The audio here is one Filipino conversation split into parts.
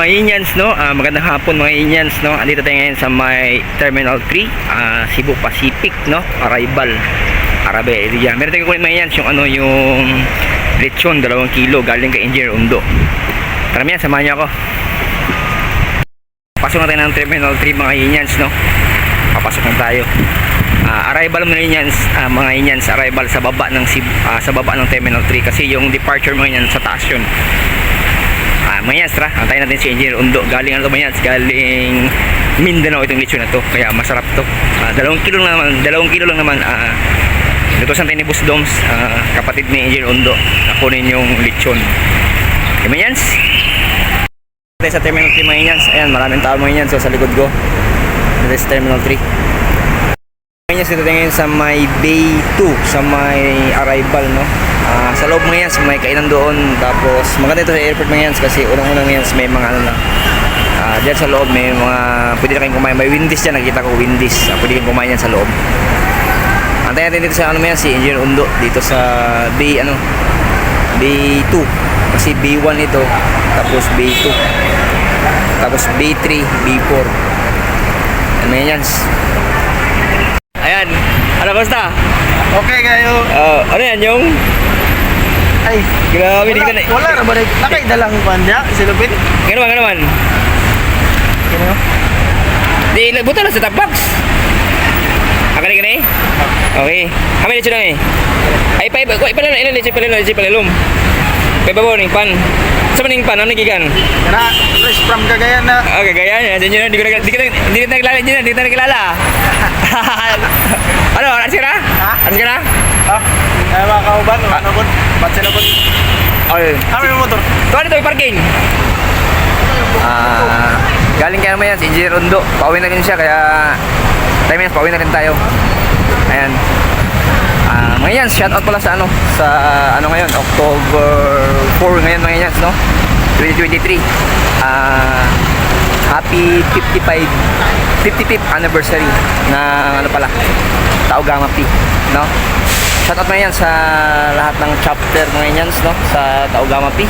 mga Inyans, no? Magandang hapon mga Inyans, no? Andito tayo ngayon sa may Terminal 3, Cebu Pacific, no? Arrival, Arabel area. Meron tayong kunin mga Inyans yung yung lechon, 2 kilo galing kay Engineer Undo. Tara yan, samahan niyo ako. Pasok na tayo ng Terminal 3 mga Inyans, no? Papasok na tayo. Arrival mga Inyans, arrival sa baba ng sa baba ng Terminal 3 kasi yung departure mga Inyans sa taas yun. Mga Inyans, tara, antayin natin si Engineer Undo. Galing ano mga Inyans, galing Mindanao itong lechon na to, kaya masarap to. 2 kilo lang naman, 2 kilo lang naman. Lutusan tayo ni Boss Doms, kapatid ni Engineer Undo, nakunin yung lechon. Okay mga Inyans, tayo sa Terminal 3 mga Inyans. Ayan, maraming tao mga Inyans, so sa likod ko ito sa Terminal 3. Mga Inyans, ito tayo ngayon sa may Bay 2, sa may arrival, no? Sa loob mga Inyans, may kainan doon. Tapos maganda ito sa airport mga Inyans kasi unang-unang Inyans may mga ano na dyan sa loob may mga pwede na kayong kumain. May Wendy's dyan, nakikita ko Wendy's. Pwede kayong kumain dyan sa loob. Antayin natin dito sa ano mga Inyans, si Engineer Undo dito sa Bay Bay 2 kasi Bay 1 ito, tapos Bay 2, tapos Bay 3, Bay 4. Ano mga Inyans? Ayan, ano basta? Okay kayo. Ano yan yung? Ay, Grabe, di ka na. wala na ba rin? Nakaidalang pa niya, silupin. Gano'n man. Ano? Di, buta lang sa top box. Akali ka na eh? Okay. Kami dito lang eh. Ay, ipalalom, ilan dito, ipalalom. Babaw ning pan. Saan ning pan? Ano nagigan? Kaya, fresh from Cagayan na. Kagaya. Di kita naglala. Ano, alas ka na? Ha? Alas ka na? Ay, mga kauban, ano po? Ba't sila po? Okay. Kami yung motor. Tuwan ito, parking. Galing kaya naman yan, si Engineer Undo. Pauwi na rin siya, kaya tayo yan, pauwi na rin tayo. Ayan. Mga yan, shoutout pala sa ngayon, October 4 ngayon mga yan, no? 2023. Happy 55th anniversary ng Taugama P, no? Shoutout mga yan sa lahat ng chapter mga yan, no? Sa Taugama P.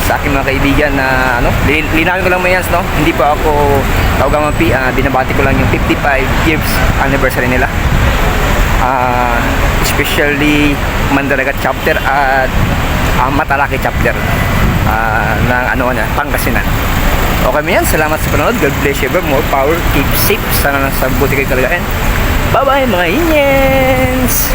Sa aking mga kaibigan na linawin ko lang mga yan, no? Hindi pa ako Taugama P, binabati ko lang yung 55 years anniversary nila. Especially Mandalagat chapter at Matalaki chapter ng Pangasinan. Okay mo yan, salamat sa panonood. God bless you, more power, keep safe, sana nasa buti kayo kalagayan. Bye bye mga Inyans.